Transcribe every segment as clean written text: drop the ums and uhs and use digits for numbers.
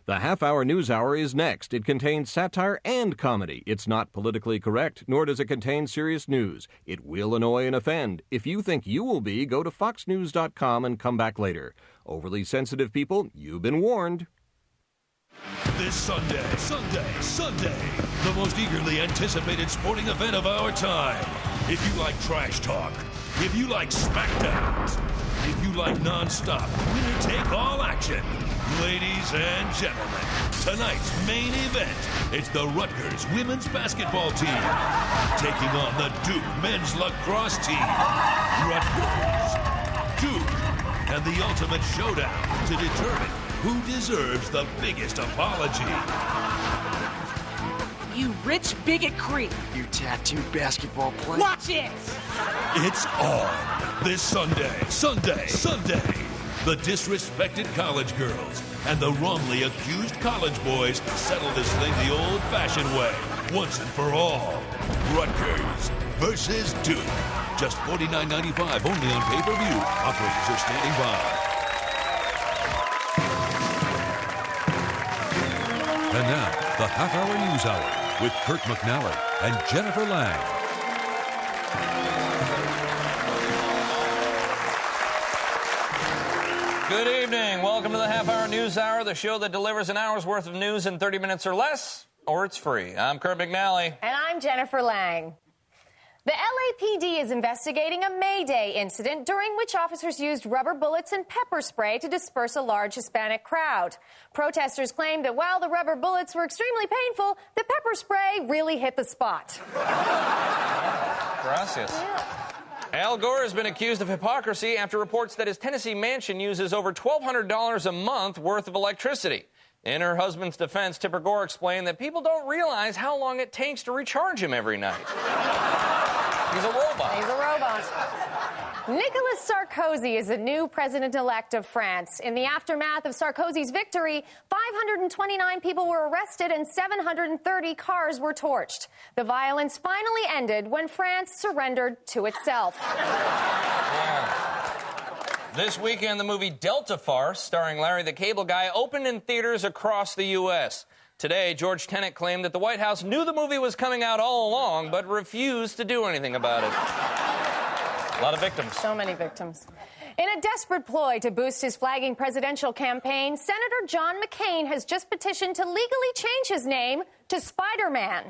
The half-hour news hour is next. It contains satire and comedy. It's not politically correct, nor does it contain serious news. It will annoy and offend. If you think you will be, go to foxnews.com and come back later. Overly sensitive people, you've been warned. This Sunday, the most eagerly anticipated sporting event of our time. If you like trash talk, if you like smackdowns, if you like non-stop, winner-take-all action, ladies and gentlemen, tonight's main event, it's the Rutgers women's basketball team taking on the Duke men's lacrosse team. Rutgers, Duke, and the ultimate showdown to determine who deserves the biggest apology. You rich bigot creep. You tattooed basketball player. Watch it! It's on this Sunday. The disrespected college girls and the wrongly accused college boys settle this thing the old-fashioned way, once and for all. Rutgers versus Duke. Just $49.95 only on pay-per-view. Operators are standing by. And now, the half-hour news hour with Kurt McNally and Jennifer Lang. Good evening. Welcome to the half-hour news hour, the show that delivers an hour's worth of news in 30 minutes or less, or it's free. I'm Kurt McNally. And I'm Jennifer Lang. The LAPD is investigating a May Day incident during which officers used rubber bullets and pepper spray to disperse a large Hispanic crowd. Protesters claimed that while the rubber bullets were extremely painful, the pepper spray really hit the spot. Gracias. Yeah. Al Gore has been accused of hypocrisy after reports that his Tennessee mansion uses over $1,200 a month worth of electricity. In her husband's defense, Tipper Gore explained that people don't realize how long it takes to recharge him every night. He's a robot. He's a robot. Nicolas Sarkozy is the new president-elect of France. In the aftermath of Sarkozy's victory, 529 people were arrested and 730 cars were torched. The violence finally ended when France surrendered to itself. Yeah. This weekend, the movie Delta Farce, starring Larry the Cable Guy, opened in theaters across the U.S. Today, George Tenet claimed that the White House knew the movie was coming out all along, but refused to do anything about it. A lot of victims. So many victims. In a desperate ploy to boost his flagging presidential campaign, Senator John McCain has just petitioned to legally change his name to Spider-Man.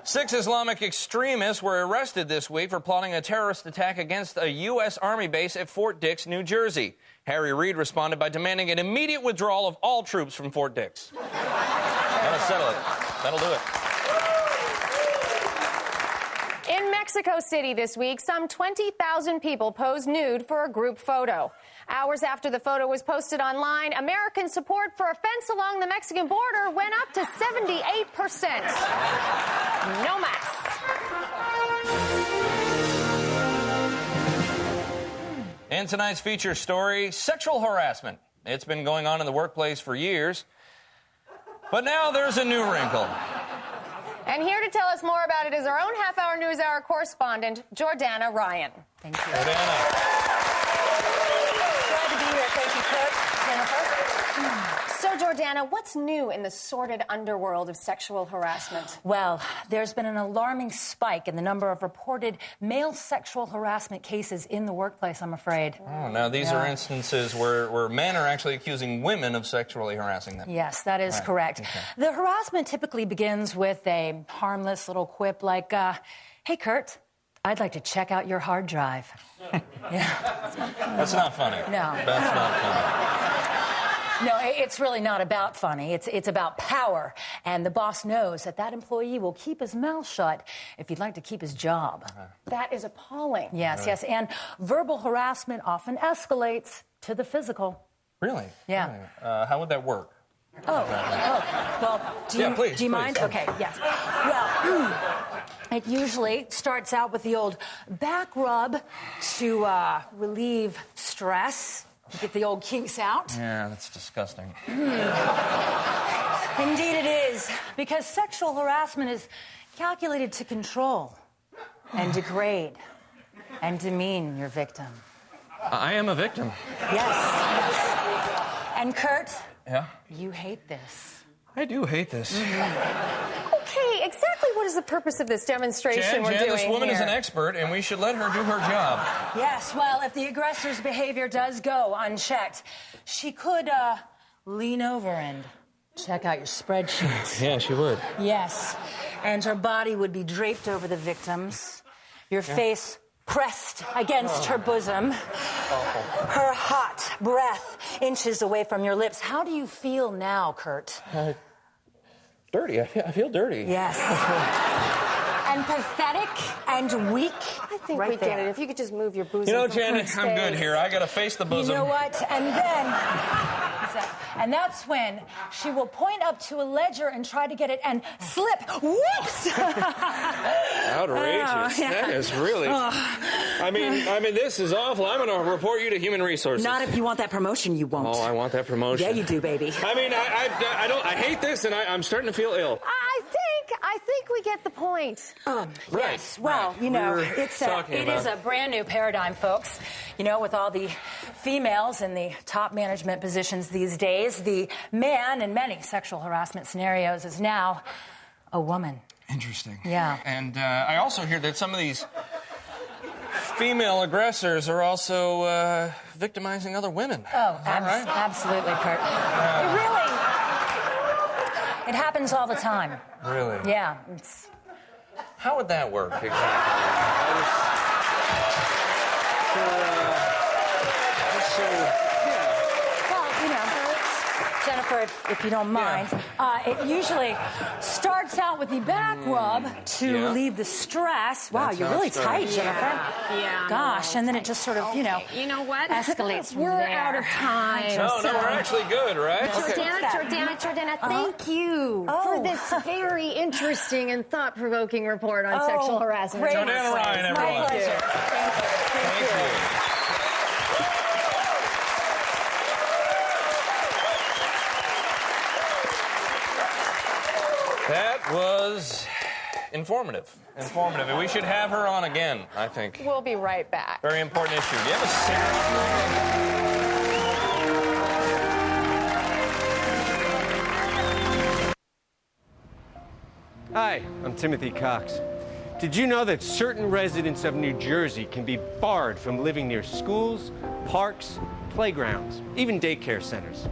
6 Islamic extremists were arrested this week for plotting a terrorist attack against a U.S. Army base at Fort Dix, New Jersey. Harry Reid responded by demanding an immediate withdrawal of all troops from Fort Dix. That'll settle it. That'll do it. In Mexico City this week, some 20,000 people posed nude for a group photo. Hours after the photo was posted online, American support for a fence along the Mexican border went up to 78%. No masks. In tonight's feature story, sexual harassment. It's been going on in the workplace for years, but now there's a new wrinkle. And here to tell us more about it is our own half-hour news hour correspondent, Jordana Ryan. Thank you. Jordana. Glad to be here. Thank you, Kurt. Jennifer. So, Jordana, what's new in the sordid underworld of sexual harassment? Well, there's been an alarming spike in the number of reported male sexual harassment cases in the workplace, I'm afraid. Oh, now these are instances where men are actually accusing women of sexually harassing them. Yes, that is correct. Okay. The harassment typically begins with a harmless little quip like, hey, Kurt, I'd like to check out your hard drive. That's not funny. No. That's not funny. No, it's really not about funny. It's about power. And the boss knows that employee will keep his mouth shut if he'd like to keep his job. That is appalling. Yes. And verbal harassment often escalates to the physical. Really? Yeah. Really? How would that work? Well, do you mind? Okay, yes. Well, it usually starts out with the old back rub to relieve stress. Get the old kinks out. Yeah, that's disgusting. Indeed it is, because sexual harassment is calculated to control and degrade and demean your victim. I am a victim. Yes. And Kurt? Yeah? You hate this. I do hate this. Okay, exactly what is the purpose of this demonstration we're doing this woman here? is an expert, and we should let her do her job. Yes, well, if the aggressor's behavior does go unchecked, she could, lean over and check out your spreadsheets. Yeah, she would. Yes, and her body would be draped over the victim's, your face pressed against her bosom, her hot breath inches away from your lips. How do you feel now, Kurt? Dirty. I feel dirty. Yes. And pathetic and weak. I think right we get there. it. If you could just move your bosom. You know, from Janet, Kurt's I'm good face. here. I gotta face the bosom. You know what? And that's when she will point up to a ledger and try to get it and slip. Whoops! Outrageous. That is really... I mean, this is awful. I'm gonna report you to Human Resources. Not if you want that promotion, you won't. Oh, I want that promotion. Yeah, you do, baby. I mean, I hate this, and I'm starting to feel ill. I think we get the point. Yes. Well, you know, it is a brand new paradigm, folks. You know, with all the females in the top management positions these days, the man in many sexual harassment scenarios is now a woman. Interesting. Yeah. And I also hear that some of these female aggressors are also victimizing other women. Oh, right? absolutely, Kurt. It happens all the time. Really? Yeah. How would that work exactly? Well, you know, Jennifer, if you don't mind, it usually starts out with the back rub to relieve the stress. Wow, That's you're how it really starts. tight, Jennifer. Yeah. Gosh, and then it just sort of, You know what? escalates from We're there. out of time. No, we're actually good, right? Jordana, thank you for this very interesting and thought-provoking report on sexual harassment. great. Jordana Ryan, everyone. My pleasure. Thank you. That was informative. And we should have her on again, I think. We'll be right back. Very important issue. Do you have a cigarette? Hi, I'm Timothy Cox. Did you know that certain residents of New Jersey can be barred from living near schools, parks, playgrounds, even daycare centers?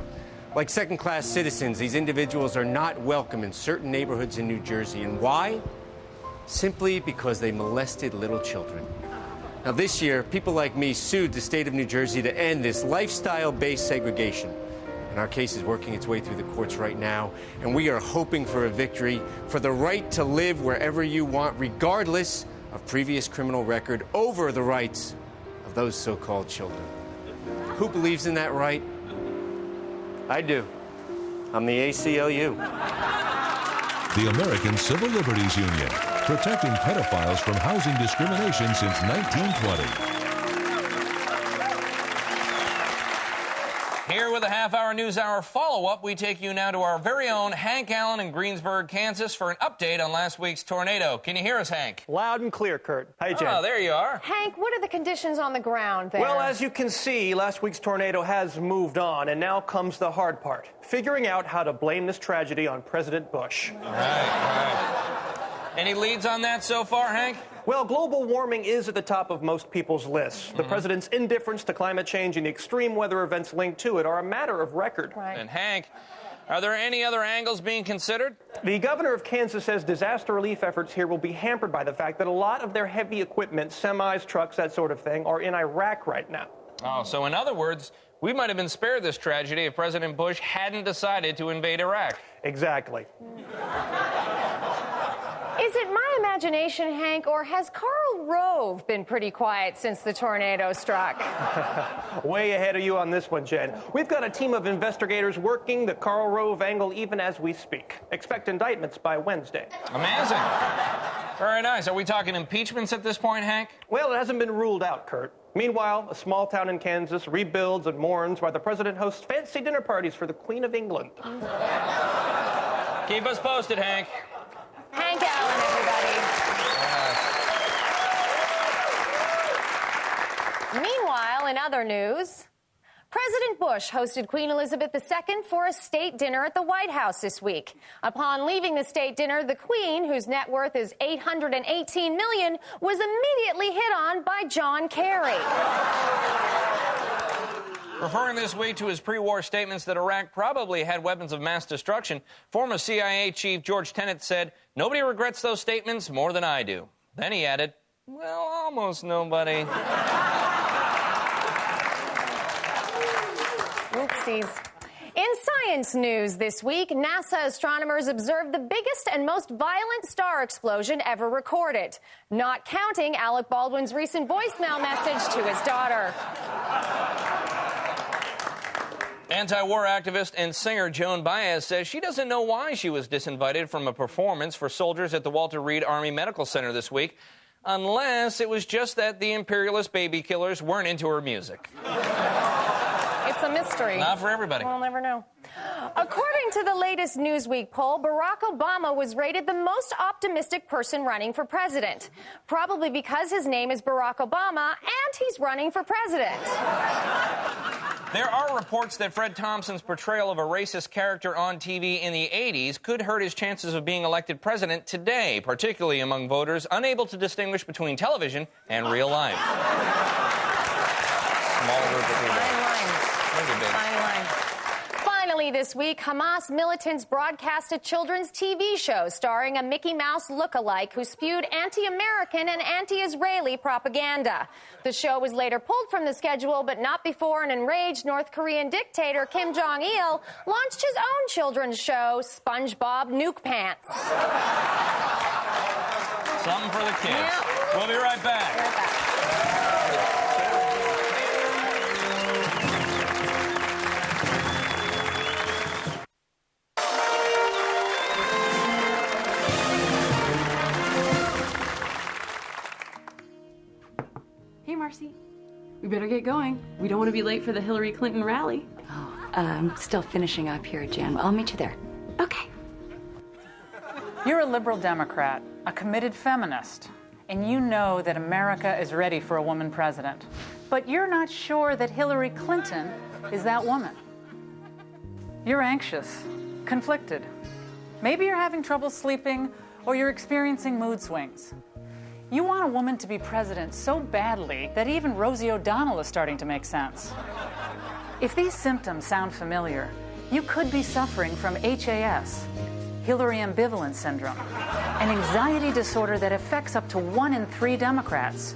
Like second-class citizens, these individuals are not welcome in certain neighborhoods in New Jersey. And why? Simply because they molested little children. Now, this year, people like me sued the state of New Jersey to end this lifestyle-based segregation. And our case is working its way through the courts right now, and we are hoping for a victory for the right to live wherever you want, regardless of previous criminal record, over the rights of those so-called children. Who believes in that right? I do. I'm the ACLU. The American Civil Liberties Union, protecting pedophiles from housing discrimination since 1920. Here with a half-hour news hour follow-up, we take you now to our very own Hank Allen in Greensburg, Kansas, for an update on last week's tornado. Can you hear us, Hank? Loud and clear, Kurt. Hi, Jen. Oh, there you are. Hank, what are the conditions on the ground there? Well, as you can see, last week's tornado has moved on, and now comes the hard part, figuring out how to blame this tragedy on President Bush. Right. Any leads on that so far, Hank? Well, global warming is at the top of most people's lists. The president's indifference to climate change and the extreme weather events linked to it are a matter of record. Right. And Hank, are there any other angles being considered? The governor of Kansas says disaster relief efforts here will be hampered by the fact that a lot of their heavy equipment, semis, trucks, that sort of thing, are in Iraq right now. Oh, so in other words, we might have been spared this tragedy if President Bush hadn't decided to invade Iraq. Exactly. Is it my imagination, Hank, or has Karl Rove been pretty quiet since the tornado struck? Way ahead of you on this one, Jen. We've got a team of investigators working the Karl Rove angle even as we speak. Expect indictments by Wednesday. Amazing. Very nice. Are we talking impeachments at this point, Hank? Well, it hasn't been ruled out, Kurt. Meanwhile, a small town in Kansas rebuilds and mourns while the president hosts fancy dinner parties for the Queen of England. Keep us posted, Hank. Hank Allen, everybody. Meanwhile, in other news, President Bush hosted Queen Elizabeth II for a state dinner at the White House this week. Upon leaving the state dinner, the Queen, whose net worth is $818 million, was immediately hit on by John Kerry. Referring this week to his pre-war statements that Iraq probably had weapons of mass destruction, former CIA Chief George Tenet said, "Nobody regrets those statements more than I do." Then he added, "Well, almost nobody." Oopsies. In science news this week, NASA astronomers observed the biggest and most violent star explosion ever recorded, not counting Alec Baldwin's recent voicemail message to his daughter. Anti-war activist and singer Joan Baez says she doesn't know why she was disinvited from a performance for soldiers at the Walter Reed Army Medical Center this week, unless it was just that the imperialist baby killers weren't into her music. It's a mystery. Not for everybody. We'll never know. According to the latest Newsweek poll, Barack Obama was rated the most optimistic person running for president, probably because his name is Barack Obama and he's running for president. There are reports that Fred Thompson's portrayal of a racist character on TV in the 80s could hurt his chances of being elected president today, particularly among voters unable to distinguish between television and real life. Small group of people. Fine line. Finally this week, Hamas militants broadcast a children's TV show starring a Mickey Mouse look-alike who spewed anti-American and anti-Israeli propaganda. The show was later pulled from the schedule, but not before an enraged North Korean dictator, Kim Jong-il, launched his own children's show, SpongeBob Nuke Pants. Something for the kids. Yeah. We'll be right back. Hey, Marcy. We better get going. We don't want to be late for the Hillary Clinton rally. Oh, I'm still finishing up here, Jan. I'll meet you there. Okay. You're a liberal Democrat, a committed feminist, and you know that America is ready for a woman president. But you're not sure that Hillary Clinton is that woman. You're anxious, conflicted. Maybe you're having trouble sleeping, or you're experiencing mood swings. You want a woman to be president so badly that even Rosie O'Donnell is starting to make sense. If these symptoms sound familiar, you could be suffering from HAS, Hillary Ambivalence Syndrome, an anxiety disorder that affects up to 1 in 3 Democrats.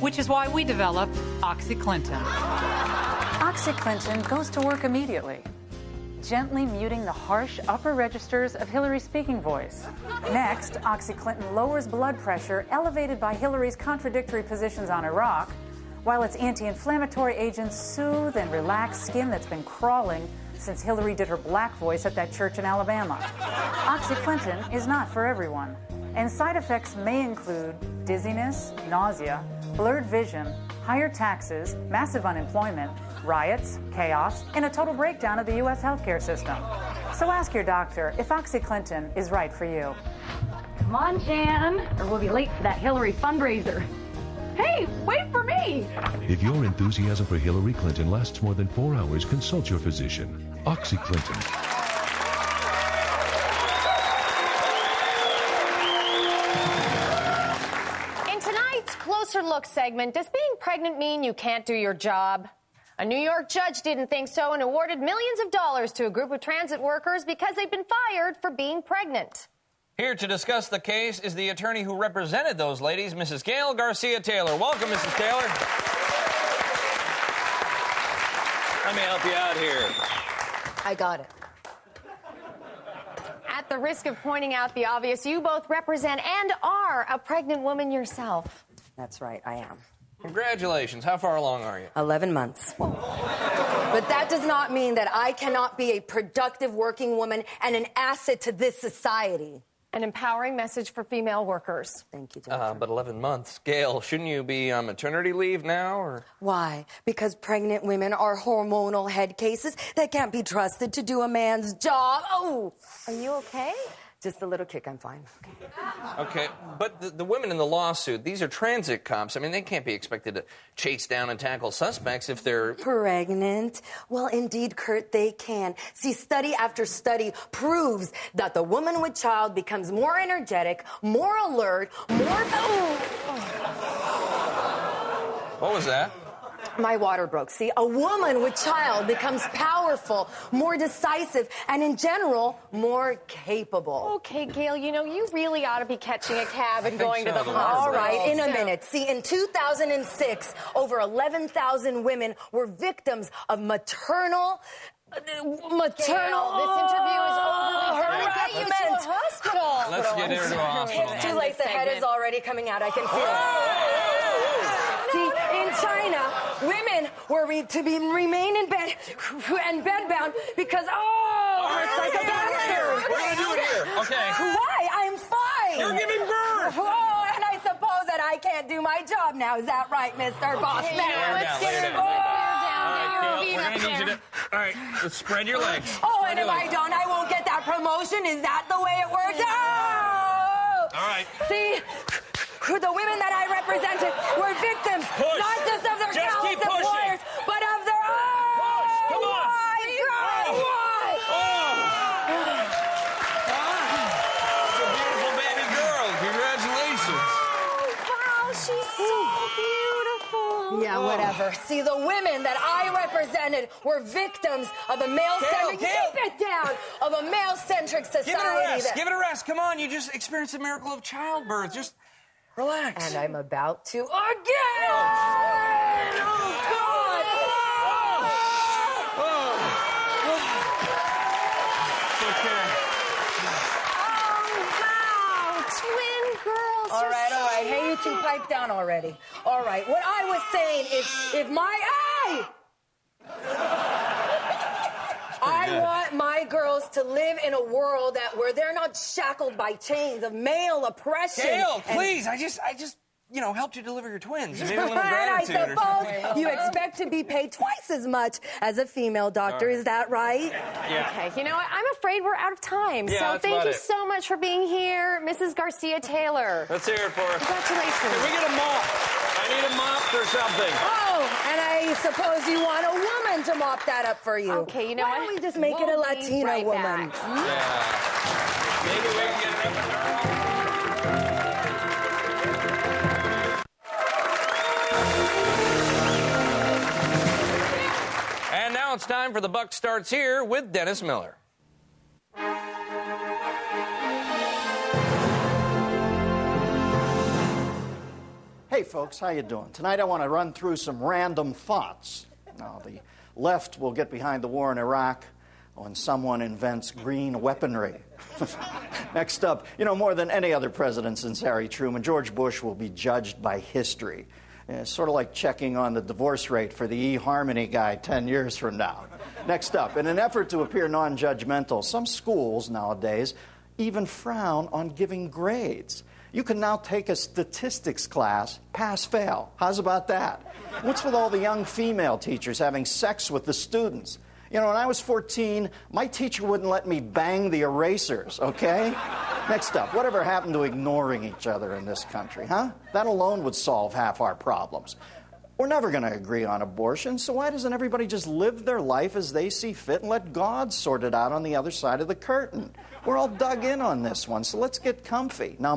Which is why we developed OxyClinton. OxyClinton goes to work immediately, gently muting the harsh upper registers of Hillary's speaking voice. Next, OxyClinton lowers blood pressure elevated by Hillary's contradictory positions on Iraq, while its anti-inflammatory agents soothe and relax skin that's been crawling since Hillary did her black voice at that church in Alabama. OxyClinton is not for everyone, and side effects may include dizziness, nausea, blurred vision, higher taxes, massive unemployment, riots, chaos, and a total breakdown of the U.S. healthcare system. So ask your doctor if OxyClinton is right for you. Come on, Jan, or we'll be late for that Hillary fundraiser. Hey, wait for me! If your enthusiasm for Hillary Clinton lasts more than 4 hours, consult your physician. OxyClinton. In tonight's Closer Look segment, does being pregnant mean you can't do your job? A New York judge didn't think so and awarded millions of dollars to a group of transit workers because they've been fired for being pregnant. Here to discuss the case is the attorney who represented those ladies, Mrs. Gail Garcia-Taylor. Welcome, Mrs. Taylor. Let me help you out here. I got it. At the risk of pointing out the obvious, you both represent and are a pregnant woman yourself. That's right, I am. Congratulations. How far along are you? 11 months. But that does not mean that I cannot be a productive working woman and an asset to this society. An empowering message for female workers. Thank you, Jennifer. But 11 months. Gail, shouldn't you be on maternity leave now, or? Why? Because pregnant women are hormonal head cases that can't be trusted to do a man's job. Oh! Are you okay? Just a little kick, I'm fine. Okay, but the women in the lawsuit, these are transit cops. I mean, they can't be expected to chase down and tackle suspects if they're... Pregnant? Well, indeed, Kurt, they can. See, study after study proves that the woman with child becomes more energetic, more alert, more... What was that? My water broke. See, a woman with child becomes powerful, more decisive, and in general, more capable. Okay, Gail, you know, you really ought to be catching a cab and going to the hospital. All right, in a minute. See, in 2006, over 11,000 women were victims of maternal... Gail, this interview is over. Harassment. Get you to a hospital. Let's get her to a hospital. It's too late. The head is already coming out. I can feel it. See, in China, women were to remain in bed and bedbound because, hurts like a bastard. We're going to do it here. Okay. Why? I'm fine. You're giving birth. Oh, and I suppose that I can't do my job now. Is that right, Mr. Boss Man? Let's get her down. We're going to need you to... All right, let's spread your legs. Oh, and if I don't, I won't get that promotion. Is that the way it works? Oh! All right. See, the women that I represented were victims, not just of their callous employers, but of their own. Push. Come on. My God, why? It's a beautiful baby girl. Congratulations. Wow, she's so beautiful. Yeah, whatever. See, the women that I represented were victims of a male-centric... Keep it down! Of a male-centric society. Give it a rest. Give it a rest. Come on. You just experienced the miracle of childbirth. Just relax. And I'm about to again! Oh, God! It's okay. Oh, wow. Twin girls. All right. Hey, you two, pipe down already. All right. What I was saying is, if my... I want my girls to live in a world where they're not shackled by chains of male oppression. Gail, please. I just, helped you deliver your twins. Maybe a little gratitude I suppose you expect to be paid twice as much as a female doctor. Is that right? Yeah. Okay, you know what? I'm afraid we're out of time. Yeah, so thank you so much for being here, Mrs. Garcia Taylor. Let's hear it for her. Congratulations. Can we get a mop? I need a mop or something. Oh, and I suppose you want a woman to mop that up for you. Okay, you know what? Why don't we just make it a Latina woman? Yeah. Maybe we can get it up and And now it's time for The Buck Starts Here with Dennis Miller. Hey folks, how you doing? Tonight I want to run through some random thoughts. Now, the left will get behind the war in Iraq when someone invents green weaponry. Next up, more than any other president since Harry Truman, George Bush will be judged by history. It's sort of like checking on the divorce rate for the eHarmony guy 10 years from now. Next up, in an effort to appear non-judgmental, some schools nowadays even frown on giving grades. You can now take a statistics class, pass-fail. How's about that? What's with all the young female teachers having sex with the students? When I was 14, my teacher wouldn't let me bang the erasers, okay? Next up, whatever happened to ignoring each other in this country, huh? That alone would solve half our problems. We're never going to agree on abortion, so why doesn't everybody just live their life as they see fit and let God sort it out on the other side of the curtain? We're all dug in on this one, so let's get comfy. Now,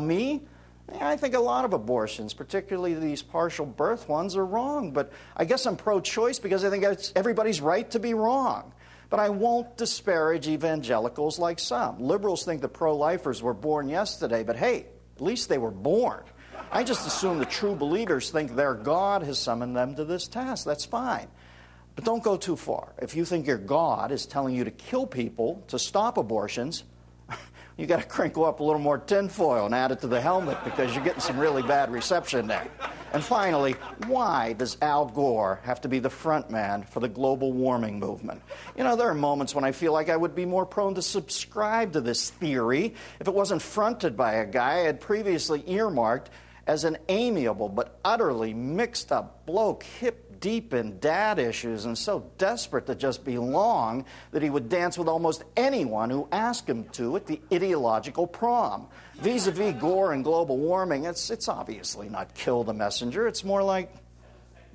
I think a lot of abortions, particularly these partial birth ones, are wrong. But I guess I'm pro-choice because I think it's everybody's right to be wrong. But I won't disparage evangelicals like some. Liberals think the pro-lifers were born yesterday, but hey, at least they were born. I just assume the true believers think their God has summoned them to this task. That's fine. But don't go too far. If you think your God is telling you to kill people to stop abortions, you got to crinkle up a little more tinfoil and add it to the helmet because you're getting some really bad reception there. And finally, why does Al Gore have to be the front man for the global warming movement? There are moments when I feel like I would be more prone to subscribe to this theory if it wasn't fronted by a guy I had previously earmarked as an amiable but utterly mixed-up bloke, hip, deep in dad issues and so desperate to just belong that he would dance with almost anyone who asked him to at the ideological prom. Vis-a-vis Gore and global warming, it's obviously not kill the messenger. It's more like,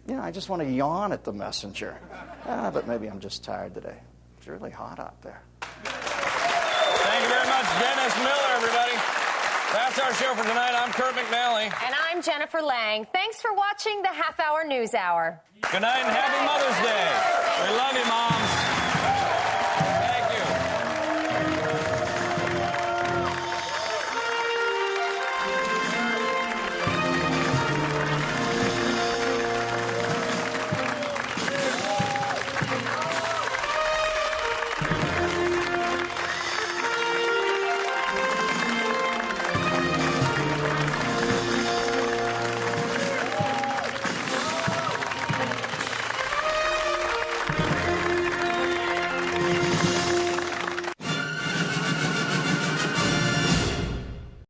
you know, I just want to yawn at the messenger. But maybe I'm just tired today. It's really hot out there. Thank you very much, Dennis Miller, everybody. That's our show for tonight. I'm Kurt McNally. And I'm Jennifer Lang. Thanks for watching the Half Hour News Hour. Good night and happy Mother's Day.